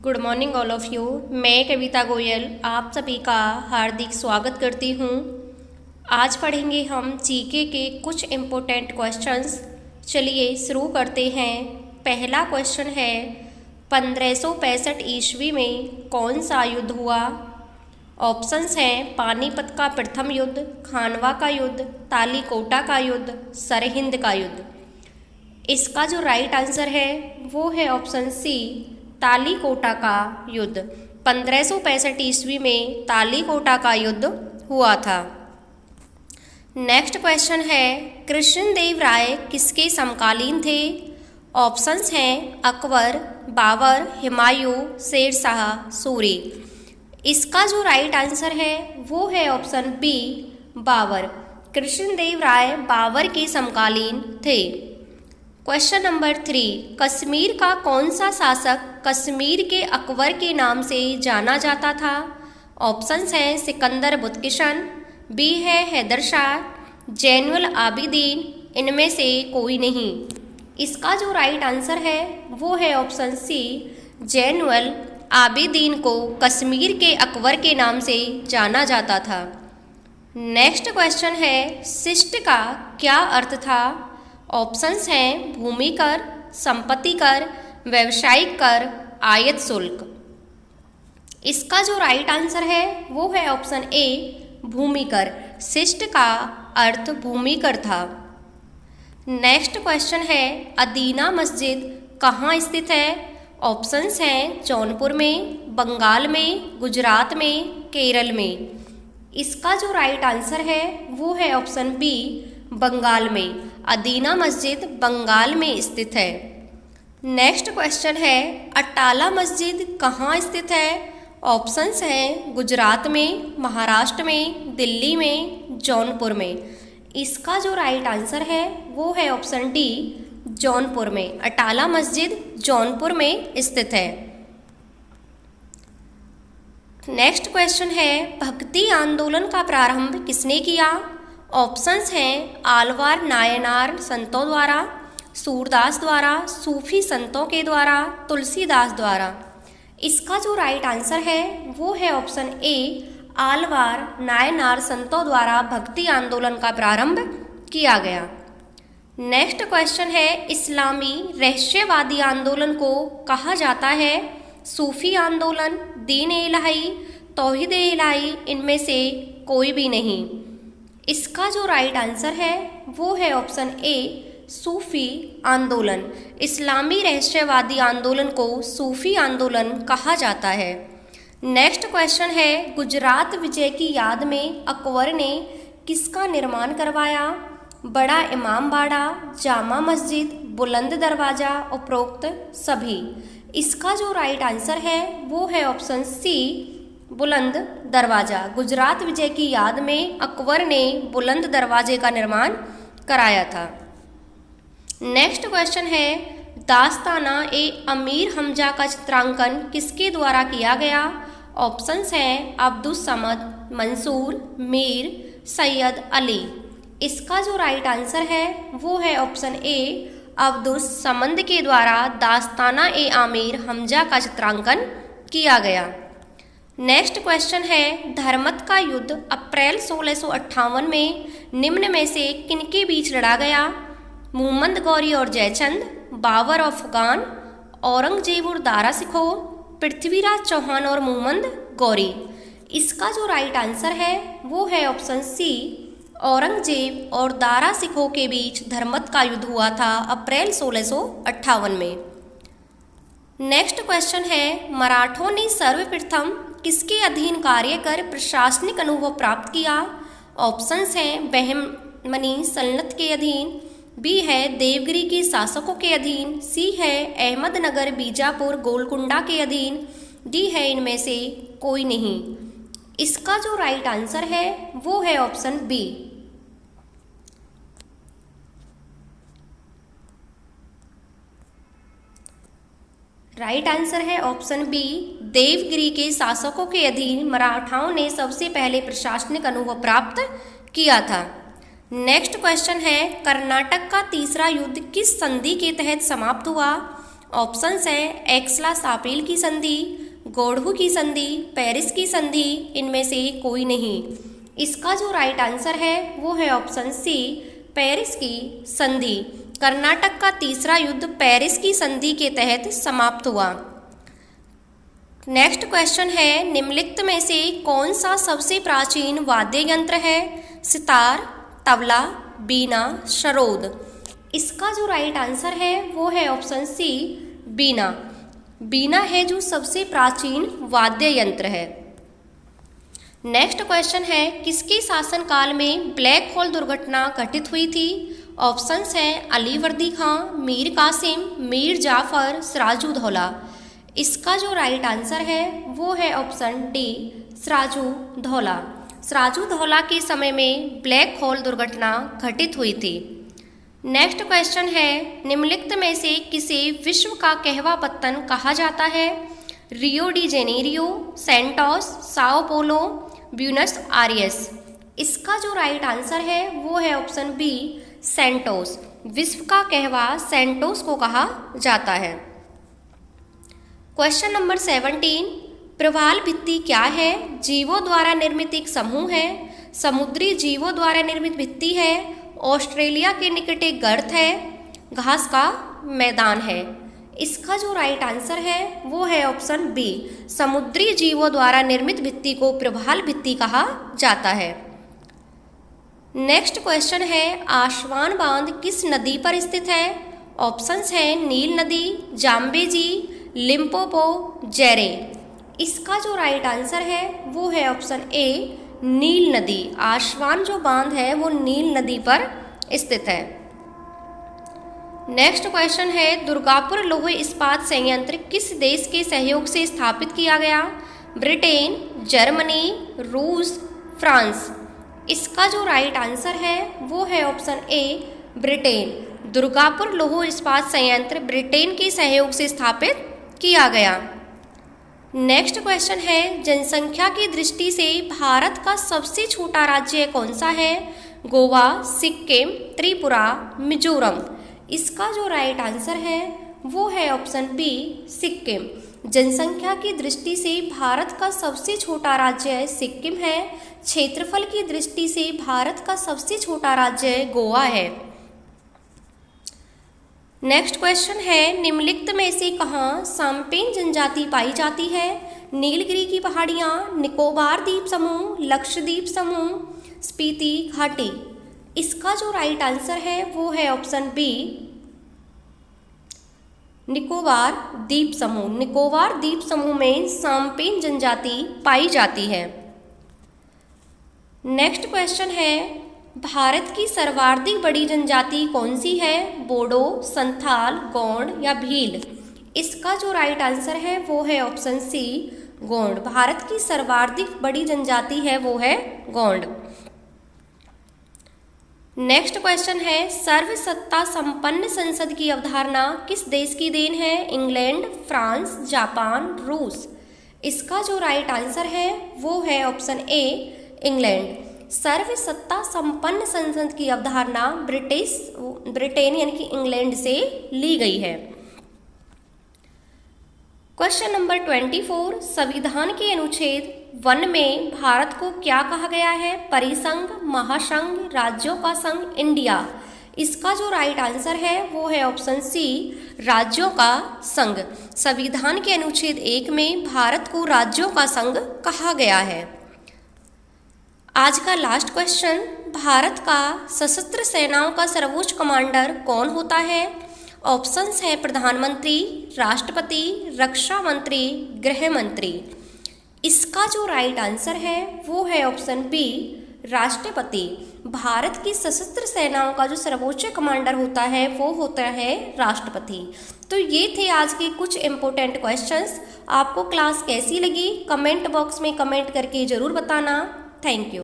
Good morning all of you. मैं कविता गोयल आप सभी का हार्दिक स्वागत करती हूँ। आज पढ़ेंगे हम जीके के कुछ इम्पोर्टेंट क्वेश्चंस। चलिए शुरू करते हैं। पहला क्वेश्चन है 1565 ईस्वी में कौन सा युद्ध हुआ? ऑप्शंस हैं पानीपत का प्रथम युद्ध, खानवा का युद्ध, तालीकोटा का युद्ध, सरहिंद का युद्ध। इसका जो राइट आंसर है वो है ऑप्शन सी, तालीकोटा का युद्ध। 1565 ईस्वी में तालीकोटा का युद्ध हुआ था। नेक्स्ट क्वेश्चन है कृष्णदेव राय किसके समकालीन थे? ऑप्शंस हैं अकबर, बाबर, हुमायूं, शेरशाह सूरी। इसका जो राइट आंसर है वो है ऑप्शन बी, बाबर। कृष्णदेव राय बाबर के समकालीन थे। क्वेश्चन नंबर 3, कश्मीर का कौन सा शासक कश्मीर के अकबर के नाम से जाना जाता था? ऑप्शंस हैं सिकंदर बुतकिशन, बी है हैदर शाह, जैनुल आबिदीन, इनमें से कोई नहीं। इसका जो राइट आंसर है वो है ऑप्शन सी, जैनुल आबिदीन को कश्मीर के अकबर के नाम से जाना जाता था। नेक्स्ट क्वेश्चन है शिष्ट का क्या अर्थ था? ऑप्शंस हैं भूमि कर, संपत्ति कर, व्यवसायिक कर, आयत शुल्क। इसका जो राइट आंसर है वो है ऑप्शन ए, भूमि कर। शिष्ट का अर्थ भूमि कर था। नेक्स्ट क्वेश्चन है अदीना मस्जिद कहाँ स्थित है? ऑप्शंस हैं जौनपुर में, बंगाल में, गुजरात में, केरल में। इसका जो राइट आंसर है वो है ऑप्शन बी, बंगाल में। अदीना मस्जिद बंगाल में स्थित है। नेक्स्ट क्वेश्चन है अटाला मस्जिद कहाँ स्थित है? ऑप्शंस हैं गुजरात में, महाराष्ट्र में, दिल्ली में, जौनपुर में। इसका जो राइट आंसर है वो है ऑप्शन डी, जौनपुर में। अटाला मस्जिद जौनपुर में स्थित है। नेक्स्ट क्वेश्चन है भक्ति आंदोलन का प्रारंभ किसने किया? ऑप्शंस हैं आलवार नायनार संतों द्वारा, सूरदास द्वारा, सूफी संतों के द्वारा, तुलसीदास द्वारा। इसका जो राइट आंसर है वो है ऑप्शन ए, आलवार नायनार संतों द्वारा भक्ति आंदोलन का प्रारंभ किया गया। नेक्स्ट क्वेश्चन है इस्लामी रहस्यवादी आंदोलन को कहा जाता है? सूफी आंदोलन, दीन ए इलाही, तौहीद ए इलाही, इनमें से कोई भी नहीं। इसका जो राइट आंसर है वो है ऑप्शन ए, सूफी आंदोलन। इस्लामी रहस्यवादी आंदोलन को सूफी आंदोलन कहा जाता है। नेक्स्ट क्वेश्चन है गुजरात विजय की याद में अकबर ने किसका निर्माण करवाया? बड़ा इमाम बाड़ा, जामा मस्जिद, बुलंद दरवाजा, उपरोक्त सभी। इसका जो राइट आंसर है वो है ऑप्शन सी, बुलंद दरवाजा। गुजरात विजय की याद में अकबर ने बुलंद दरवाजे का निर्माण कराया था। नेक्स्ट क्वेश्चन है दास्ताना ए अमीर हमजा का चित्रांकन किसके द्वारा किया गया? ऑप्शंस हैं अब्दुस समद, मंसूर, मीर, सैयद अली। इसका जो राइट आंसर है वो है ऑप्शन ए, अब्दुस समद के द्वारा दास्ताना ए आमिर हमजा का चित्रांकन किया गया। नेक्स्ट क्वेश्चन है धर्मत का युद्ध अप्रैल 1658 में निम्न में से किनके बीच लड़ा गया? मुहम्मद गौरी और जयचंद, बाबर और अफगान, औरंगजेब और दारा सिकोह, पृथ्वीराज चौहान और मुहम्मद गौरी। इसका जो राइट आंसर है वो है ऑप्शन सी, औरंगजेब और दारा सिकोह के बीच धर्मत का युद्ध हुआ था अप्रैल 1658 में। नेक्स्ट क्वेश्चन है मराठों ने सर्वप्रथम किसके अधीन कार्य कर प्रशासनिक अनुभव प्राप्त किया? ऑप्शंस हैं बहमनी सल्तनत के अधीन, बी है देवगिरी के शासकों के अधीन, सी है अहमदनगर, बीजापुर, गोलकुंडा के अधीन, डी है इनमें से कोई नहीं। इसका जो राइट आंसर है वो है ऑप्शन बी। राइट आंसर है ऑप्शन बी, देवगिरी के शासकों के अधीन मराठाओं ने सबसे पहले प्रशासनिक अनुभव प्राप्त किया था। नेक्स्ट क्वेश्चन है कर्नाटक का तीसरा युद्ध किस संधि के तहत समाप्त हुआ? ऑप्शंस हैं एक्सला सापेल की संधि, गोडहू की संधि, पेरिस की संधि, इनमें से कोई नहीं। इसका जो राइट आंसर है वो है ऑप्शन सी, पेरिस की संधि। कर्नाटक का तीसरा युद्ध पेरिस की संधि के तहत समाप्त हुआ। नेक्स्ट क्वेश्चन है, निम्नलिखित में से कौन सा सबसे प्राचीन वाद्य यंत्र है? सितार, तबला, बीना, सरोद। इसका जो राइट आंसर है वो है ऑप्शन सी, बीना। बीना है जो सबसे प्राचीन वाद्य यंत्र है। नेक्स्ट क्वेश्चन है, किसके शासनकाल में ब्लैक होल दुर्घटना घटित हुई थी? ऑप्शंस हैं अलीवर्दी खां, मीर कासिम, मीर जाफर, सिराजुद्दौला। इसका जो राइट आंसर है वो है ऑप्शन डी, सिराजुद्दौला। सिराजुद्दौला के समय में ब्लैक होल दुर्घटना घटित हुई थी। नेक्स्ट क्वेश्चन है, निम्नलिखित में से किसे विश्व का कहवा पत्तन कहा जाता है? Rio de Janeiro, Santos, Sao Paulo, Buenos Aires. इसका जो राइट आंसर है वो है ऑप्शन बी, सेंटोस। विश्व का कहवा सेंटोस को कहा जाता है। क्वेश्चन नंबर 17, प्रवाल भित्ति क्या है? जीवों द्वारा निर्मित एक समूह है, समुद्री जीवों द्वारा निर्मित भित्ति है, ऑस्ट्रेलिया के निकट एक गर्त है, घास का मैदान है। इसका जो राइट आंसर है वो है ऑप्शन बी, समुद्री जीवों द्वारा निर्मित भित्ति को प्रवाल भित्ति कहा जाता है। नेक्स्ट क्वेश्चन है, आसवान बांध किस नदी पर स्थित है? ऑप्शंस हैं नील नदी, जाम्बेजी, लिम्पोपो, जेरे। इसका जो राइट आंसर है वो है ऑप्शन ए, नील नदी। आसवान जो बांध है वो नील नदी पर स्थित है। नेक्स्ट क्वेश्चन है, दुर्गापुर लौह इस्पात संयंत्र किस देश के सहयोग से स्थापित किया गया? ब्रिटेन, जर्मनी, रूस, फ्रांस। इसका जो राइट आंसर है वो है ऑप्शन ए, ब्रिटेन। दुर्गापुर लौह इस्पात संयंत्र ब्रिटेन के सहयोग से स्थापित किया गया। नेक्स्ट क्वेश्चन है, जनसंख्या की दृष्टि से भारत का सबसे छोटा राज्य कौन सा है? गोवा, सिक्किम, त्रिपुरा, मिजोरम। इसका जो राइट आंसर है वो है ऑप्शन बी, सिक्किम। जनसंख्या की दृष्टि से भारत का सबसे छोटा राज्य सिक्किम है। क्षेत्रफल की दृष्टि से भारत का सबसे छोटा राज्य गोवा है। नेक्स्ट क्वेश्चन है, निम्नलिखित में से कहाँ साम्पेन जनजाति पाई जाती है? नीलगिरी की पहाड़ियाँ, निकोबार द्वीप समूह, लक्षद्वीप समूह, स्पीति घाटी। इसका जो राइट आंसर है वो है ऑप्शन बी, निकोबार द्वीप समूह। निकोबार द्वीप समूह में साम्पेन जनजाति पाई जाती है। नेक्स्ट क्वेश्चन है, भारत की सर्वाधिक बड़ी जनजाति कौन सी है? बोडो, संथाल, गोंड या भील। इसका जो राइट आंसर है वो है ऑप्शन सी, गोंड। भारत की सर्वाधिक बड़ी जनजाति है वो है गोंड। नेक्स्ट क्वेश्चन है, सर्वसत्ता संपन्न संसद की अवधारणा किस देश की देन है? इंग्लैंड, फ्रांस, जापान, रूस। इसका जो राइट आंसर है वो है ऑप्शन ए, इंग्लैंड। सर्वसत्ता संपन्न संसद की अवधारणा ब्रिटेन यानी कि इंग्लैंड से ली गई है। क्वेश्चन नंबर 24, संविधान के अनुच्छेद 1 में भारत को क्या कहा गया है? परिसंघ, महासंघ, राज्यों का संघ, इंडिया। इसका जो राइट आंसर है वो है ऑप्शन सी, राज्यों का संघ। संविधान के अनुच्छेद 1 में भारत को राज्यों का संघ कहा गया है। आज का लास्ट क्वेश्चन, भारत का सशस्त्र सेनाओं का सर्वोच्च कमांडर कौन होता है? ऑप्शंस हैं प्रधानमंत्री, राष्ट्रपति, रक्षा मंत्री, गृह मंत्री। इसका जो राइट आंसर है वो है ऑप्शन बी, राष्ट्रपति। भारत की सशस्त्र सेनाओं का जो सर्वोच्च कमांडर होता है वो होता है राष्ट्रपति। तो ये थे आज के कुछ इम्पोर्टेंट क्वेश्चंस। आपको क्लास कैसी लगी कमेंट बॉक्स में कमेंट करके ज़रूर बताना। Thank you.